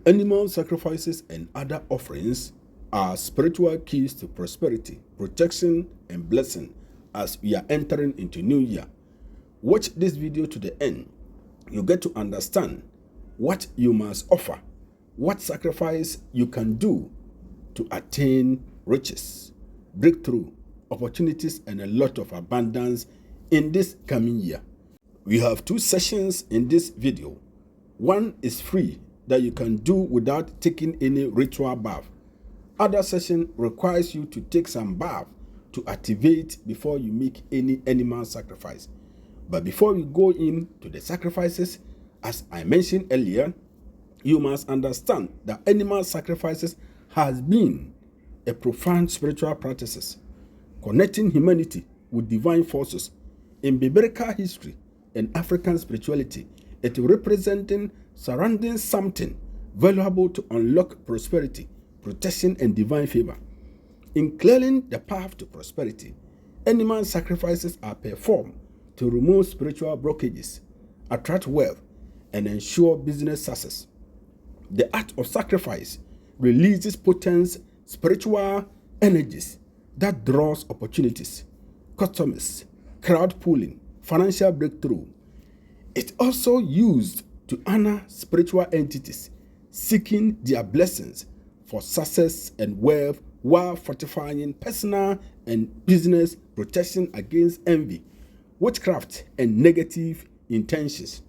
Animal sacrifices and other offerings are spiritual keys to prosperity, protection, and blessing as we are entering into New Year. Watch this video to the end. You get to understand what you must offer, what sacrifice you can do to attain riches, breakthrough, opportunities, and a lot of abundance in this coming year. We have 2 sessions in this video. One is free that you can do without taking any ritual bath. Other session requires you to take some bath to activate before you make any animal sacrifice. But before we go into the sacrifices, as I mentioned earlier, you must understand that animal sacrifices has been a profound spiritual practices connecting humanity with divine forces. In biblical history and African spirituality, it representing surrounding something valuable to unlock prosperity, protection, and divine favor. In clearing the path to prosperity, animal sacrifices are performed to remove spiritual blockages, attract wealth, and ensure business success. The act of sacrifice releases potent spiritual energies that draws opportunities, customers, crowd pulling, financial breakthrough. It's also used to honor spiritual entities seeking their blessings for success and wealth while fortifying personal and business protection against envy, witchcraft, and negative intentions.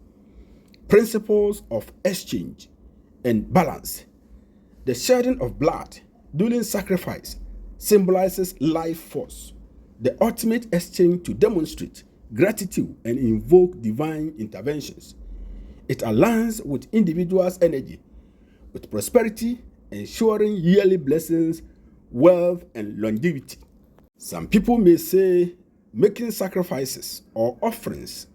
Principles of exchange and balance. The shedding of blood during sacrifice symbolizes life force, the ultimate exchange to demonstrate gratitude and invoke divine interventions. It aligns with individuals' energy, with prosperity, ensuring yearly blessings, wealth, and longevity. Some people may say making sacrifices or offerings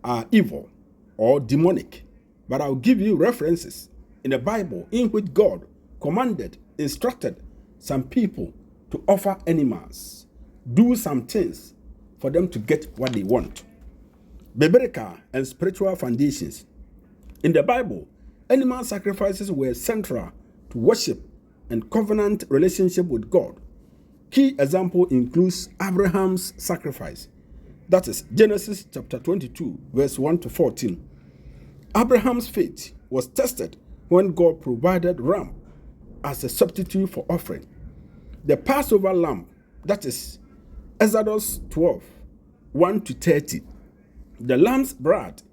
are evil or demonic, but I'll give you references in the Bible in which God commanded, instructed some people to offer animals, do some things for them to get what they want. Biblical and spiritual foundations. In the Bible, animal sacrifices were central to worship and covenant relationship with God. Key example includes Abraham's sacrifice. That is Genesis chapter 22, verse 1 to 14. Abraham's faith was tested when God provided ram as a substitute for offering. The Passover lamb, that is Exodus 12, 1 to 30. The lamb's blood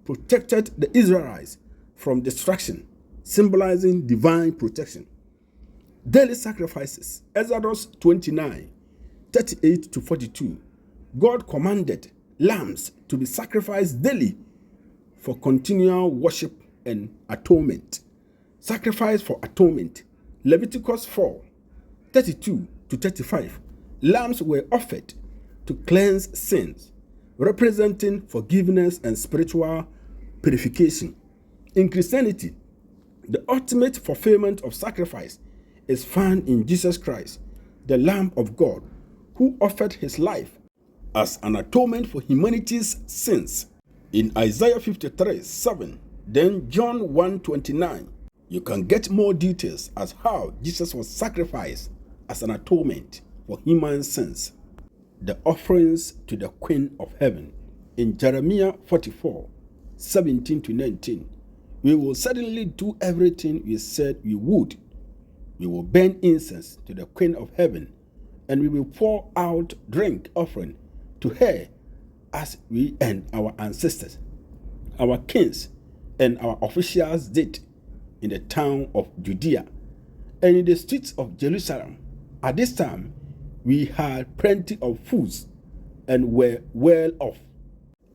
protected the Israelites from destruction, symbolizing divine protection. Daily sacrifices, Exodus 29, 38 to 42. God commanded lambs to be sacrificed daily for continual worship and atonement. Sacrifice for atonement, Leviticus 4, 32 to 35. Lambs were offered to cleanse sins, representing forgiveness and spiritual purification. In Christianity, the ultimate fulfillment of sacrifice is found in Jesus Christ, the Lamb of God, who offered his life as an atonement for humanity's sins. In Isaiah 53, 7, then John 1:29, you can get more details as how Jesus was sacrificed as an atonement for human sins. The offerings to the Queen of Heaven. In Jeremiah 44, 17 to 19, we will certainly do everything we said we would. We will burn incense to the Queen of Heaven, and we will pour out drink offering to her as we and our ancestors, our kings, and our officials did in the town of Judea and in the streets of Jerusalem. At this time, we had plenty of foods and were well off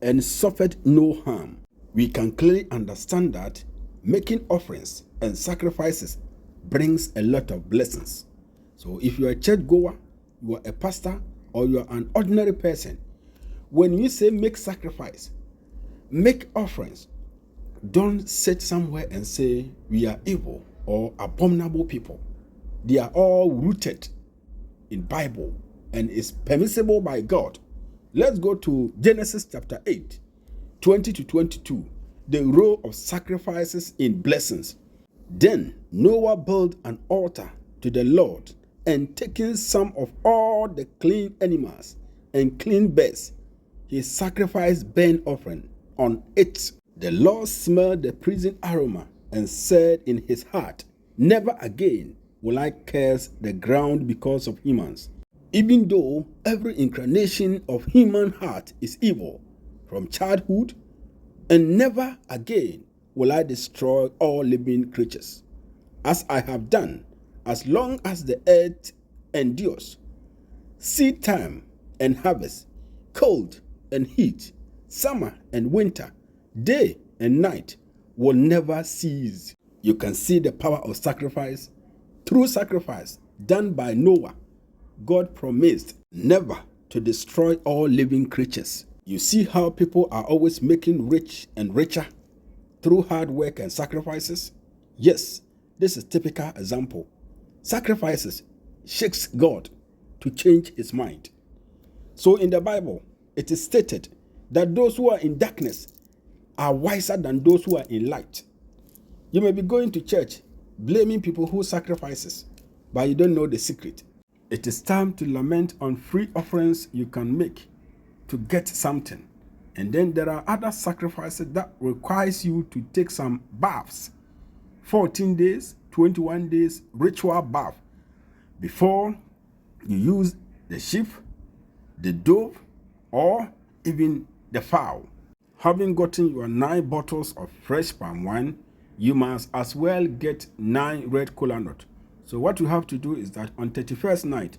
and suffered no harm. We can clearly understand that making offerings and sacrifices brings a lot of blessings. So if you're a church goer, you are a pastor, or you are an ordinary person, when you say make sacrifice, make offerings, don't sit somewhere and say we are evil or abominable people. They are all rooted in Bible and is permissible by God. Let's go to Genesis chapter 8, 20 to 22. The role of sacrifices in blessings. Then Noah built an altar to the Lord, and taking some of all the clean animals and clean birds, he sacrificed burnt offering on it. The Lord smelled the pleasing aroma and said in his heart, "Never again will I curse the ground because of humans." Even though every inclination of human heart is evil from childhood, and never again will I destroy all living creatures, as I have done, as long as the earth endures. Seed time and harvest, cold and heat, summer and winter, day and night will never cease. You can see the power of sacrifice. Through sacrifice done by Noah, God promised never to destroy all living creatures. You see how people are always making rich and richer through hard work and sacrifices? Yes, this is a typical example. Sacrifices shakes God to change his mind. So in the Bible, it is stated that those who are in darkness are wiser than those who are in light. You may be going to church blaming people who sacrifices, but you don't know the secret. It is time to lament on free offerings you can make to get something. And then there are other sacrifices that requires you to take some baths. 14 days, 21 days, ritual bath before you use the sheep, the dove, or even the fowl. Having gotten your 9 bottles of fresh palm wine, you must as well get 9 red kola nut. So what you have to do is that on 31st night,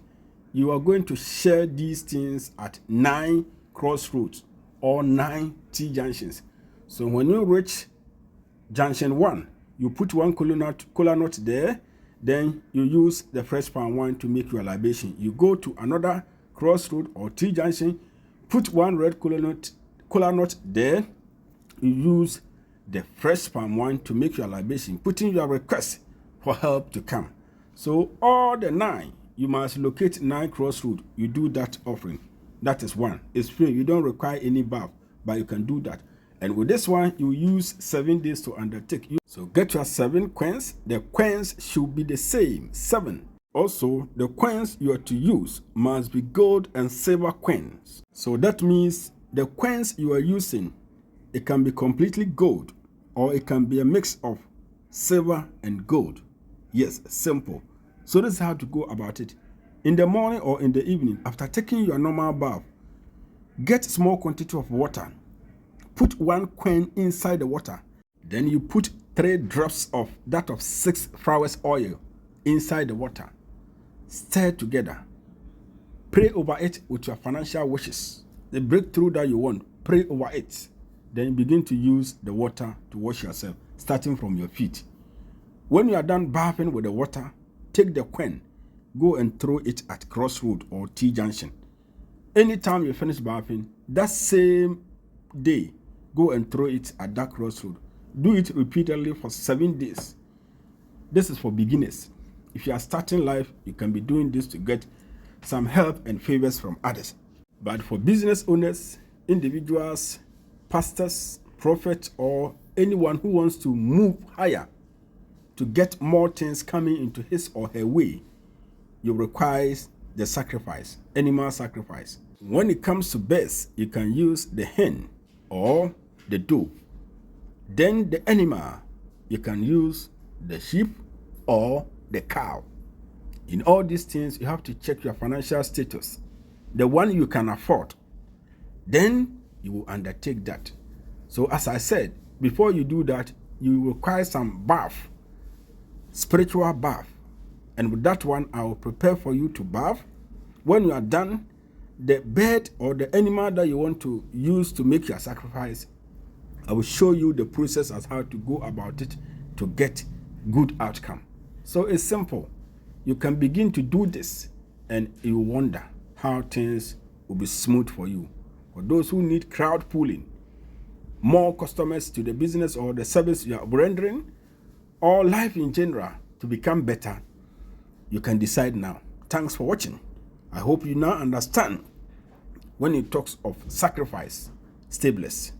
you are going to share these things at 9 crossroads or 9 T-junctions. So when you reach junction 1, you put 1 kola nut there, then you use the fresh palm wine to make your libation. You go to another crossroad or T-junction, put 1 red kola nut there, you use the fresh palm wine to make your libation, putting your request for help to come. So all the 9, you must locate 9 crossroads. You do that offering. That is 1. It's free. You don't require any bath, but you can do that. And with this one, you use 7 days to undertake. So get your 7 coins. The coins should be the same, 7. Also, the coins you are to use must be gold and silver coins. So that means the coins you are using, it can be completely gold, or it can be a mix of silver and gold. Yes, simple. So this is how to go about it. In the morning or in the evening, after taking your normal bath, get small quantity of water. Put 1 coin inside the water. Then you put 3 drops of that of 6 flowers oil inside the water. Stir together. Pray over it with your financial wishes. The breakthrough that you want, pray over it. Then begin to use the water to wash yourself, starting from your feet. When you are done bathing with the water, take the coin, go and throw it at crossroad or T-junction. Anytime you finish bathing, that same day, go and throw it at that crossroad. Do it repeatedly for 7 days. This is for beginners. If you are starting life, you can be doing this to get some help and favors from others. But for business owners, individuals, pastors, prophets, or anyone who wants to move higher to get more things coming into his or her way, you require the sacrifice, animal sacrifice. When it comes to birds, you can use the hen or the dove. Then the animal, you can use the sheep or the cow. In all these things, you have to check your financial status, the one you can afford. Then you will undertake that. So as I said, before you do that, you require some bath, spiritual bath. And with that one, I will prepare for you to bath. When you are done, the bird or the animal that you want to use to make your sacrifice, I will show you the process as how to go about it to get good outcome. So it's simple. You can begin to do this and you wonder how things will be smooth for you. For those who need crowd pulling, more customers to the business or the service you are rendering, or life in general to become better, you can decide now. Thanks for watching. I hope you now understand when it talks of sacrifice. Stay blessed.